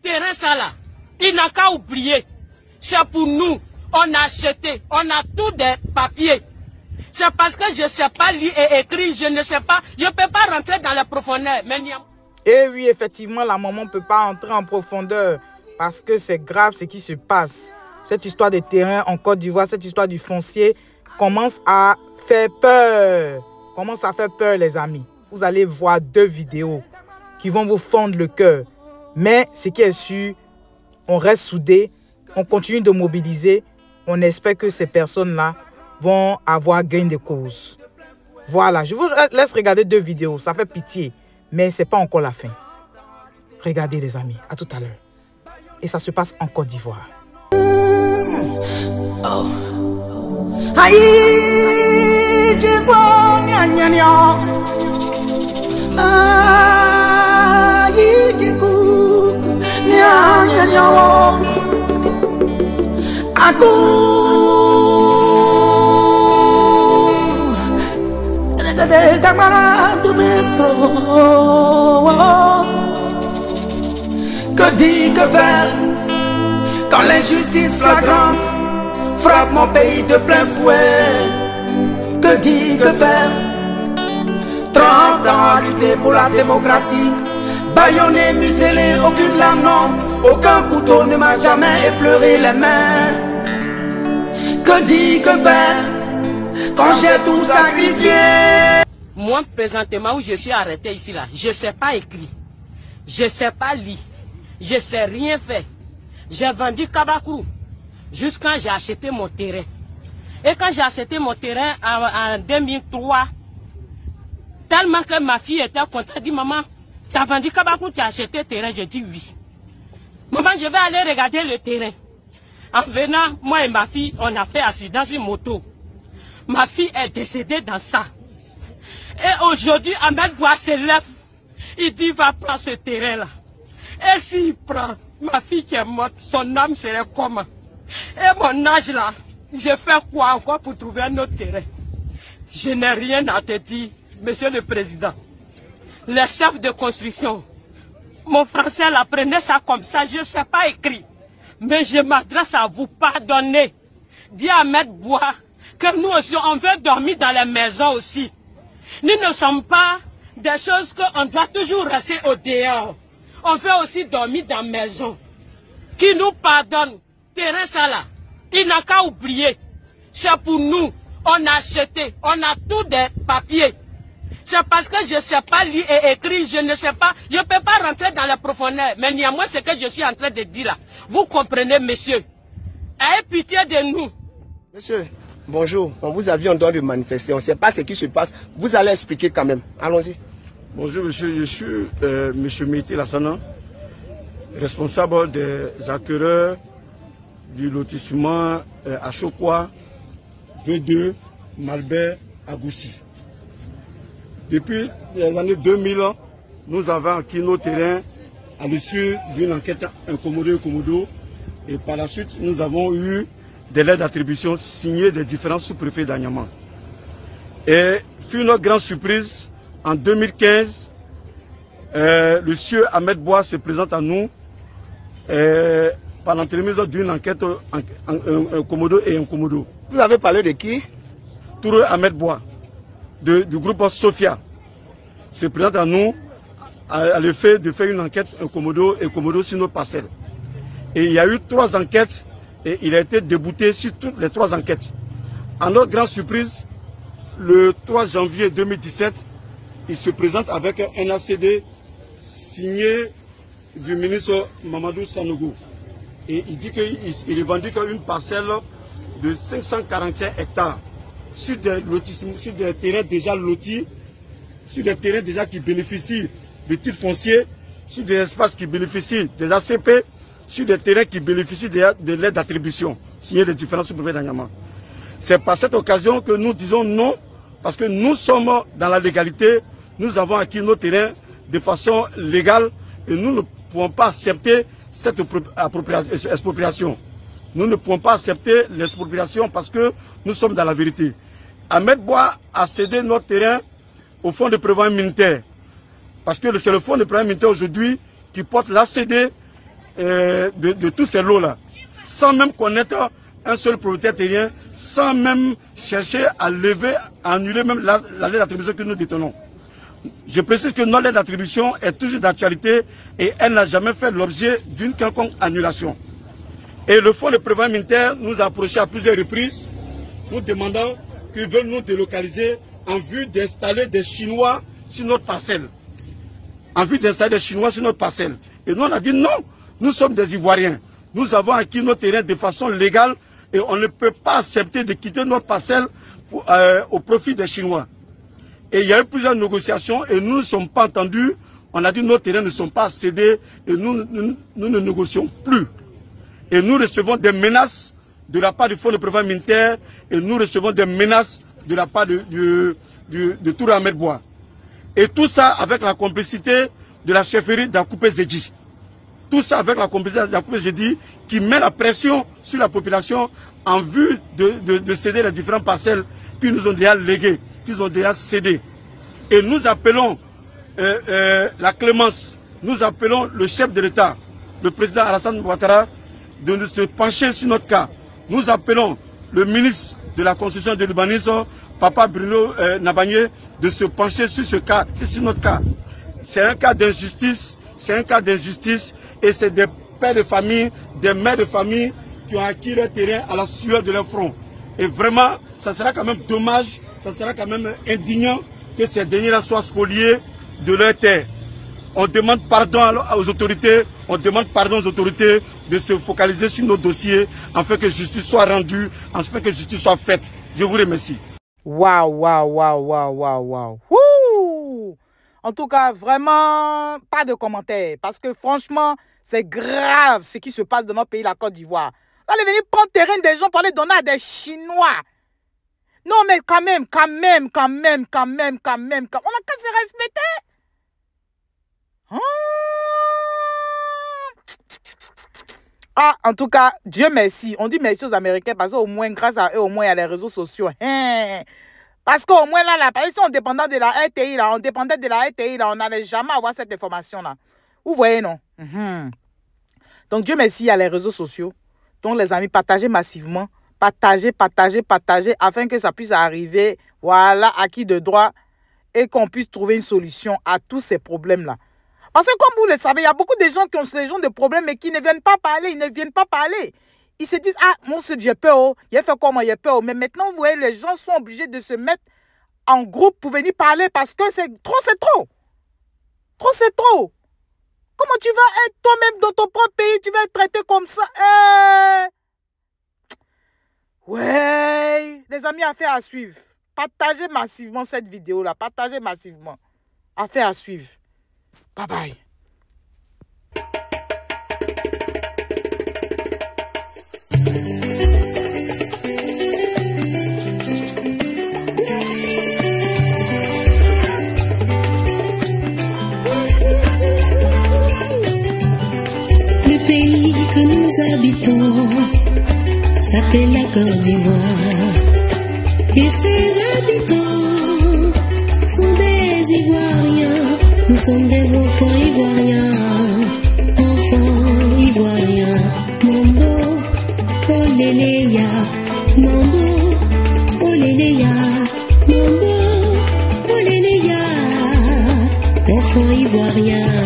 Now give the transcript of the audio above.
terrain ça là, il n'a qu'à oublier. C'est pour nous. On a acheté, on a tous des papiers. C'est parce que je ne sais pas lire et écrire, je ne sais pas, je ne peux pas rentrer dans la profondeur. Et oui, effectivement, la maman ne peut pas entrer en profondeur parce que c'est grave ce qui se passe. Cette histoire des terrains en Côte d'Ivoire, cette histoire du foncier commence à faire peur. Commence à faire peur, les amis. Vous allez voir 2 vidéos qui vont vous fendre le cœur. Mais ce qui est sûr, on reste soudés, on continue de mobiliser. On espère que ces personnes-là vont avoir gain de cause. Voilà, je vous laisse regarder 2 vidéos. Ça fait pitié, mais ce n'est pas encore la fin. Regardez les amis, à tout à l'heure. Et ça se passe en Côte d'Ivoire. Que dit, que faire quand l'injustice flagrante frappe mon pays de plein fouet? Que dit, que faire? 30 ans à lutter pour la démocratie, bâillonné, muselé, aucune lame, non, aucun couteau ne m'a jamais effleuré les mains. Que dit, que faire quand j'ai tout sacrifié? Moi, présentement, où je suis arrêté ici, là, je ne sais pas écrire, je ne sais pas lire, je ne sais rien faire. J'ai vendu Kabakourou jusqu'à quand j'ai acheté mon terrain. Et quand j'ai acheté mon terrain en 2003, tellement que ma fille était contente, elle dit, maman, tu as vendu Kabakourou, tu as acheté le terrain? Je dis oui. Maman, je vais aller regarder le terrain. En venant, moi et ma fille, on a fait accident sur moto. Ma fille est décédée dans ça. Et aujourd'hui, Ahmed Boua se lève. Il dit, va prendre ce terrain-là. Et s'il prend, ma fille qui est morte, son âme serait comment? Et mon âge là, je fais quoi encore pour trouver un autre terrain? Je n'ai rien à te dire, monsieur le président. Les chefs de construction, mon français là, prenez ça comme ça, je ne sais pas écrire. Mais je m'adresse à vous, pardonnez. Dis à Ahmed Boua que nous aussi, on veut dormir dans les maisons aussi. Nous ne sommes pas des choses qu'on doit toujours rester au dehors. On veut aussi dormir dans la maison. Qui nous pardonne. Terrain ça là, il n'a qu'à oublier. C'est pour nous. On a acheté, on a tous des papiers. C'est parce que je ne sais pas lire et écrire, je ne sais pas, je ne peux pas rentrer dans la profondeur. Mais néanmoins, ce que je suis en train de dire là, vous comprenez, monsieur. Ayez pitié de nous. Monsieur, bonjour. On vous a vu en droit de manifester. On ne sait pas ce qui se passe. Vous allez expliquer quand même. Allons-y. Bonjour, monsieur. Je suis monsieur Mété Lassana, responsable des acquéreurs du lotissement à Chokwa, V2, Malbert, Agoussi. Depuis les années 2000, nous avons acquis nos terrains à l'issue d'une enquête incommodo. Et par la suite, nous avons eu des lettres d'attribution signées des différents sous-préfets d'Anyama. Et fut notre grande surprise, en 2015, le sieur Ahmed Boua se présente à nous par l'entremise d'une enquête incommodo et incommodo. Vous avez parlé de qui? Touré Ahmed Boua, du groupe Sofia, se présente à nous à l'effet de faire une enquête incommodo sur nos parcelles. Et il y a eu 3 enquêtes et il a été débouté sur toutes les 3 enquêtes. À notre grande surprise, le 3 janvier 2017, il se présente avec un ACD signé du ministre Mamadou Sanogo. Et il dit qu'il revendique une parcelle de 545 hectares sur des terrains déjà lotis, sur des terrains déjà qui bénéficient de titres fonciers, sur des espaces qui bénéficient des ACP, sur des terrains qui bénéficient de l'aide d'attribution signée des différents sous-préfets d'Anyama. C'est par cette occasion que nous disons non, parce que nous sommes dans la légalité, nous avons acquis nos terrains de façon légale et nous ne pouvons pas accepter cette expropriation. Nous ne pouvons pas accepter l'expropriation parce que nous sommes dans la vérité. Ahmed Boua a cédé notre terrain au fonds de prévoyance militaire. Parce que c'est le fonds de prévoyance militaire aujourd'hui qui porte l'ACD de tous ces lots-là, sans même connaître un seul propriétaire terrien, sans même chercher à lever, à annuler même la lettre d'attribution que nous détenons. Je précise que notre lettre d'attribution est toujours d'actualité et elle n'a jamais fait l'objet d'une quelconque annulation. Et le fonds de prévoyance militaire nous a approché à plusieurs reprises, nous demandant qu'ils veulent nous délocaliser en vue d'installer des Chinois sur notre parcelle. En vue d'installer des Chinois sur notre parcelle. Et nous on a dit non, nous sommes des Ivoiriens. Nous avons acquis nos terrains de façon légale et on ne peut pas accepter de quitter notre parcelle au profit des Chinois. Et il y a eu plusieurs négociations et nous ne sommes pas entendus. On a dit que nos terrains ne sont pas cédés et nous ne négocions plus. Et nous recevons des menaces de la part du fonds de prévoyance militaire et nous recevons des menaces de la part de Touré Ahmed Bois. Et tout ça avec la complicité de la chefferie d'Akoupé Zedji. Tout ça avec la complicité d'Akoupé Zedji qui met la pression sur la population en vue de céder les différentes parcelles qu'ils nous ont déjà léguées, qu'ils ont déjà cédées. Et nous appelons la clémence, nous appelons le chef de l'État, le président Alassane Ouattara, de se pencher sur notre cas. Nous appelons le ministre de la Construction et de l'Urbanisme, Papa Bruno Nabagné, de se pencher sur ce cas, sur notre cas. C'est un cas d'injustice, et c'est des pères de famille, des mères de famille qui ont acquis leur terrain à la sueur de leur front. Et vraiment, ça sera quand même dommage, ça sera quand même indignant que ces derniers-là soient spoliés de leur terre. On demande pardon aux autorités, de se focaliser sur nos dossiers afin que justice soit rendue, afin que justice soit faite. Je vous remercie. Waouh. En tout cas, vraiment, pas de commentaires. Parce que franchement, c'est grave ce qui se passe dans notre pays, la Côte d'Ivoire. On allait venir prendre terrain des gens pour les donner à des Chinois. Non, mais quand même. On n'a qu'à se respecter. Ah, en tout cas, Dieu merci. On dit merci aux Américains parce qu'au moins, grâce à eux, au moins, il y a les réseaux sociaux. Parce qu'au moins, là, si on dépendait de la RTI, là, on n'allait jamais avoir cette information-là. Vous voyez, non? Donc, Dieu merci, il y a les réseaux sociaux. Donc, les amis, partagez massivement. Partagez, afin que ça puisse arriver, voilà, acquis de droit, et qu'on puisse trouver une solution à tous ces problèmes-là. Parce que comme vous le savez, il y a beaucoup de gens qui ont ce genre de problèmes mais qui ne viennent pas parler, Ils se disent, ah, mon Dieu, j'ai peur, il a fait comment, il a peur. Mais maintenant, vous voyez, les gens sont obligés de se mettre en groupe pour venir parler parce que c'est trop, c'est trop. Comment tu vas être toi-même dans ton propre pays, tu vas être traité comme ça? Ouais, les amis, affaire à suivre. Partagez massivement cette vidéo-là, Affaire à suivre. Bye bye. Le pays que nous habitons s'appelle la Côte d'Ivoire. Et ses habitants sont des Ivoiriens. Nous sommes des enfants ivoiriens, Mambo, Oléléa, Mambo, Oléléa, Mambo, Oléléa, enfants ivoiriens.